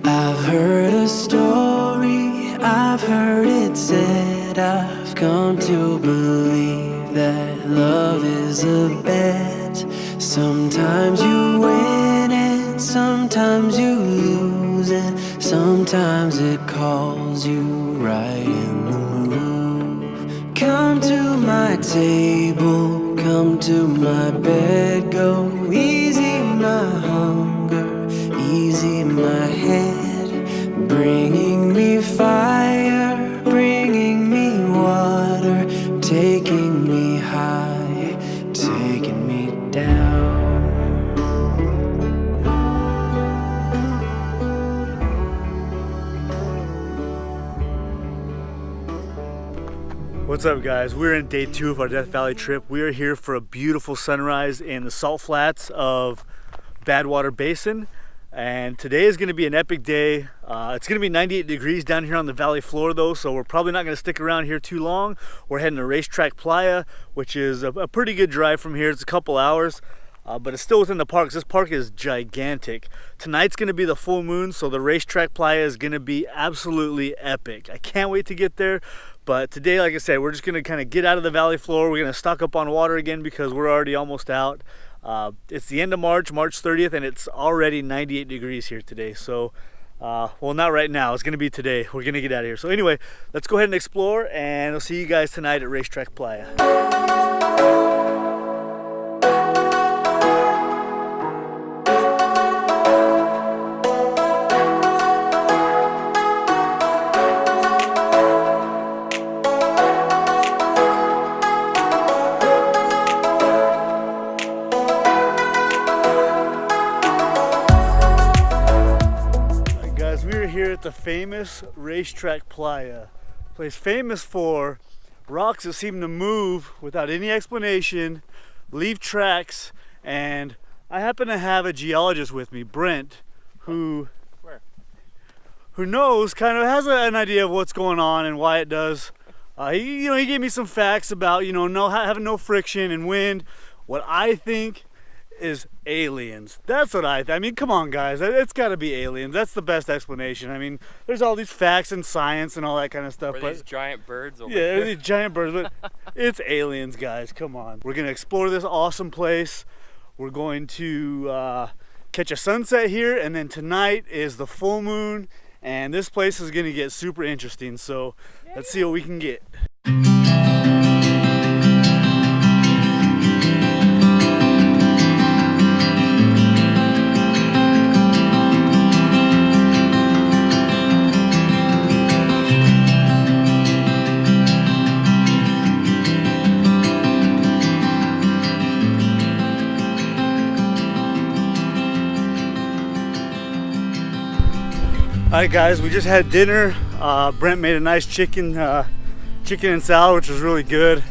I've heard a story, I've heard it said, I've come to believe that love is a bet. Sometimes you win and sometimes you lose, and sometimes it calls you right in the move. Come to my table, come to my bed, go easy my hunger, easy my head, bringing me fire, bringing me water, taking me high, taking me down. What's up, guys? We're in day 2 of our Death Valley trip. We are here for a beautiful sunrise in the salt flats of Badwater Basin, and today is going to be an epic day. It's going to be 98 degrees down here on the valley floor though, so we're probably not going to stick around here too long. We're heading to Racetrack Playa, which is a pretty good drive from here. It's a couple hours, but it's still within the park. This park is gigantic. Tonight's going to be the full moon, so the Racetrack Playa is going to be absolutely epic. I can't wait to get there. But today, like I said, we're just going to kind of get out of the valley floor. We're going to stock up on water again because we're already almost out. It's the end of March 30th, and it's already 98 degrees here today. So, well, not right now. It's going to be today. We're going to get out of here. So anyway, let's go ahead and explore, and I'll see you guys tonight at Racetrack Playa. Here at the famous Racetrack Playa, place famous for rocks that seem to move without any explanation, leave tracks, and I happen to have a geologist with me, Brent, who knows, kind of has an idea of what's going on and why it does. He gave me some facts about having no friction and wind. What I think is aliens. That's what I mean, come on guys, it's got to be aliens. That's the best explanation. I mean, there's all these facts and science and all that kind of stuff, but these giant birds over yeah, there. These giant birds, but it's aliens, guys. Come on. We're gonna explore this awesome place. We're going to catch a sunset here, and then tonight is the full moon, and this place is gonna get super interesting. So let's see what we can get. Alright guys, we just had dinner. Brent made a nice chicken and salad, which was really good.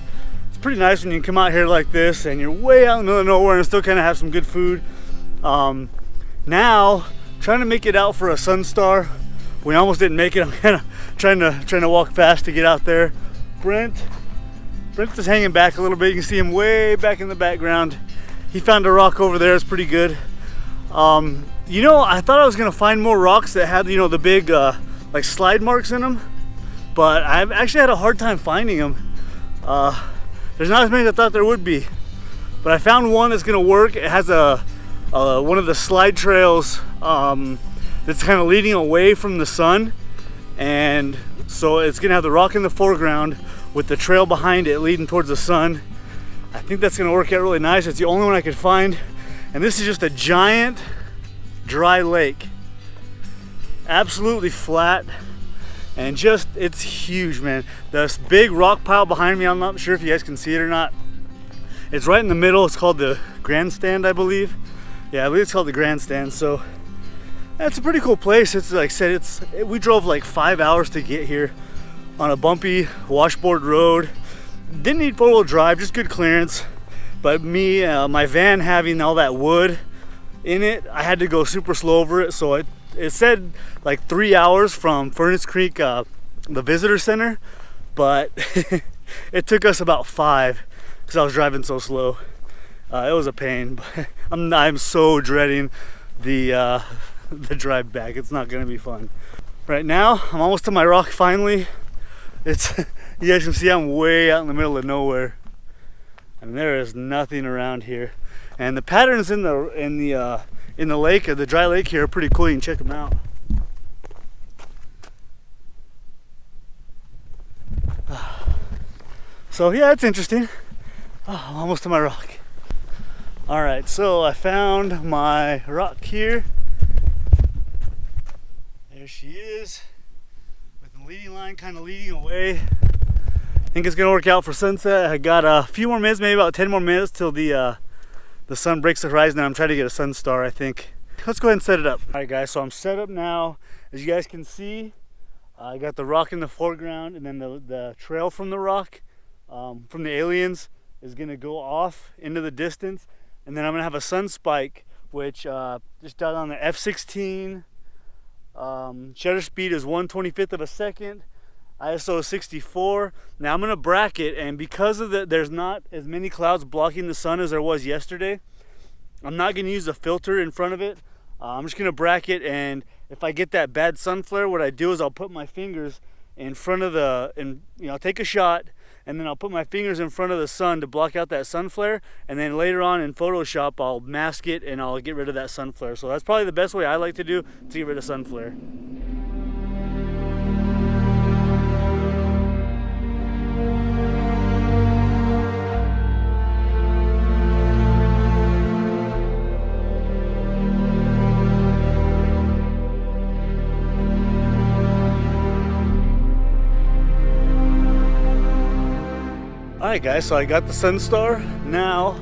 It's pretty nice when you come out here like this and you're way out in the middle of nowhere and still kind of have some good food. Now, trying to make it out for a sunstar. We almost didn't make it. I'm kind of trying to walk fast to get out there. Brent is hanging back a little bit. You can see him way back in the background. He found a rock over there. It's pretty good. I thought I was gonna find more rocks that had, the big like slide marks in them, but I've actually had a hard time finding them. There's not as many as I thought there would be, but I found one that's gonna work. It has one of the slide trails that's kind of leading away from the sun, and so it's gonna have the rock in the foreground with the trail behind it leading towards the sun. I think that's gonna work out really nice. It's the only one I could find, and this is just a giant dry lake, absolutely flat, and it's huge, man. This big rock pile behind me, I'm not sure if you guys can see it or not. It's right in the middle. It's called the grandstand, I believe. Yeah, I believe it's called the grandstand. So that's a pretty cool place. It's like I said, we drove like 5 hours to get here on a bumpy washboard road. Didn't need 4-wheel drive, just good clearance. But me, my van having all that wood in it, I had to go super slow over it. So it said like 3 hours from Furnace Creek, the visitor center, but it took us about 5 because I was driving so slow. It was a pain, but I'm so dreading the the drive back. It's not gonna be fun. Right now, I'm almost to my rock finally. It's, you guys can see I'm way out in the middle of nowhere. And there is nothing around here. And the patterns in the lake, or the dry lake here, are pretty cool. You can check them out. So yeah, it's interesting. Oh, I'm almost to my rock. All right, so I found my rock here. There she is, with the leading line kind of leading away. I think it's gonna work out for sunset. I got a few more minutes, maybe about 10 more minutes till the sun breaks the horizon. I'm trying to get a sun star, I think. Let's go ahead and set it up. All right, guys, so I'm set up now. As you guys can see, I got the rock in the foreground, and then the trail from the rock, from the aliens, is gonna go off into the distance. And then I'm gonna have a sun spike, which just out on the F16. Shutter speed is 1/25 of a second. ISO is 64. Now I'm gonna bracket, and because of there's not as many clouds blocking the sun as there was yesterday, I'm not gonna use a filter in front of it. I'm just gonna bracket, and if I get that bad sun flare, what I do is I'll put my fingers in front of I'll take a shot, and then I'll put my fingers in front of the sun to block out that sun flare, and then later on in Photoshop I'll mask it and I'll get rid of that sun flare. So that's probably the best way I like to do to get rid of sun flare. Alright guys, so I got the sun star. Now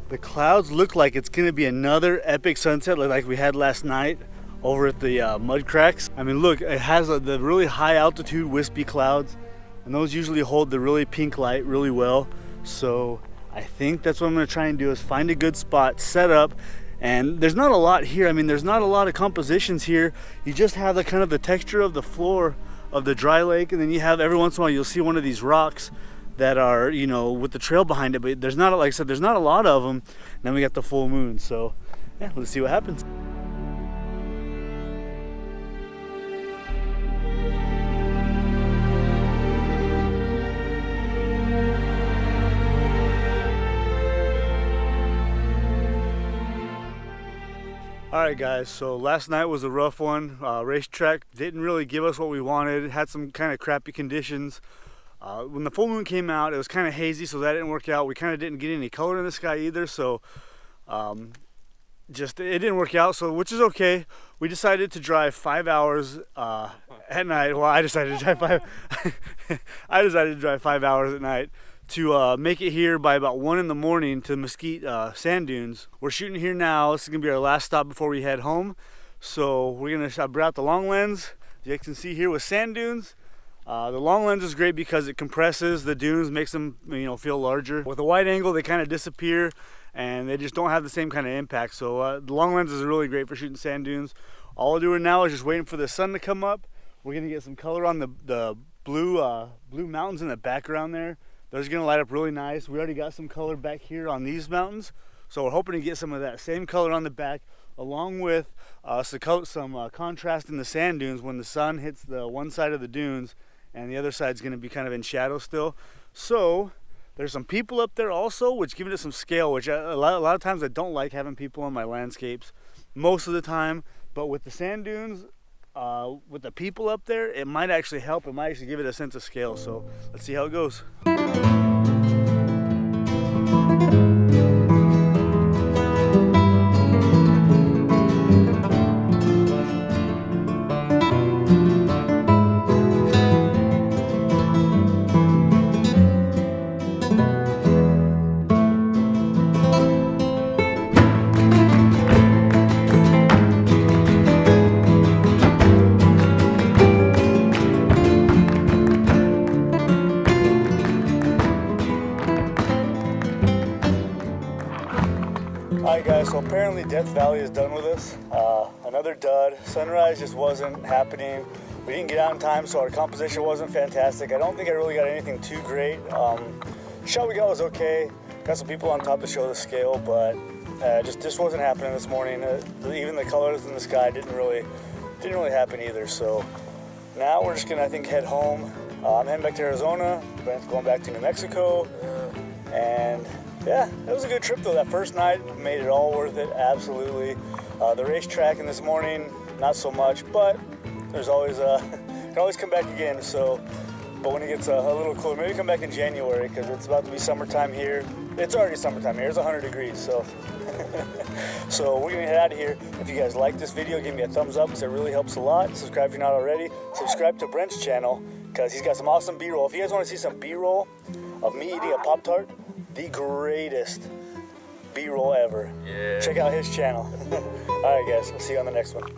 the clouds look like it's gonna be another epic sunset like we had last night over at the mud cracks. I mean, look, it has the really high altitude wispy clouds, and those usually hold the really pink light really well. So I think that's what I'm gonna try and do, is find a good spot, set up. And there's not a lot here. I mean, there's not a lot of compositions here. You just have the kind of the texture of the floor of the dry lake, and then you have every once in a while you'll see one of these rocks that are, you know, with the trail behind it, but there's not, like I said, there's not a lot of them. And then we got the full moon, so yeah, let's see what happens. All right guys, so last night was a rough one. Racetrack didn't really give us what we wanted. It had some kind of crappy conditions. When the full moon came out, it was kind of hazy, so that didn't work out. We kind of didn't get any color in the sky either, so it didn't work out, so which is okay. We decided to drive 5 hours at night. Well, I decided to drive 5 hours at night to make it here by about 1 in the morning to Mesquite sand dunes. We're shooting here now. This is gonna be our last stop before we head home. So we're gonna bring out the long lens. As you can see here with sand dunes. The long lens is great because it compresses the dunes, makes them, you know, feel larger. With a wide angle, they kind of disappear and they just don't have the same kind of impact. So the long lens is really great for shooting sand dunes. All we're doing now is just waiting for the sun to come up. We're gonna get some color on the blue mountains in the background there. Those are gonna light up really nice. We already got some color back here on these mountains, so we're hoping to get some of that same color on the back, along with some contrast in the sand dunes when the sun hits the one side of the dunes and the other side's going to be kind of in shadow still. So there's some people up there also, which gives it some scale, which a lot of times I don't like having people on my landscapes most of the time, but with the sand dunes, with the people up there, it might actually help. It might actually give it a sense of scale. So let's see how it goes. Alright guys, so apparently Death Valley is done with us. Another dud. Sunrise just wasn't happening. We didn't get out in time, so our composition wasn't fantastic. I don't think I really got anything too great. Shot we got was okay. Got some people on top to show the scale, but Just wasn't happening this morning. Even the colors in the sky didn't really happen either. So now we're just gonna, I think, head home. I'm heading back to Arizona. Brent's going back to New Mexico, and yeah, it was a good trip though. That first night made it all worth it, absolutely. The racetrack in this morning, not so much, but there's always can always come back again. So, but when it gets a little cooler, maybe come back in January because it's about to be summertime here. It's already summertime here. It's 100 degrees, so. So we're gonna head out of here. If you guys like this video, give me a thumbs up because it really helps a lot. Subscribe if you're not already. Subscribe to Brent's channel because he's got some awesome B-roll. If you guys want to see some B-roll of me eating a Pop-Tart, the greatest B-roll ever. Yeah. Check out his channel. All right, guys. We'll see you on the next one.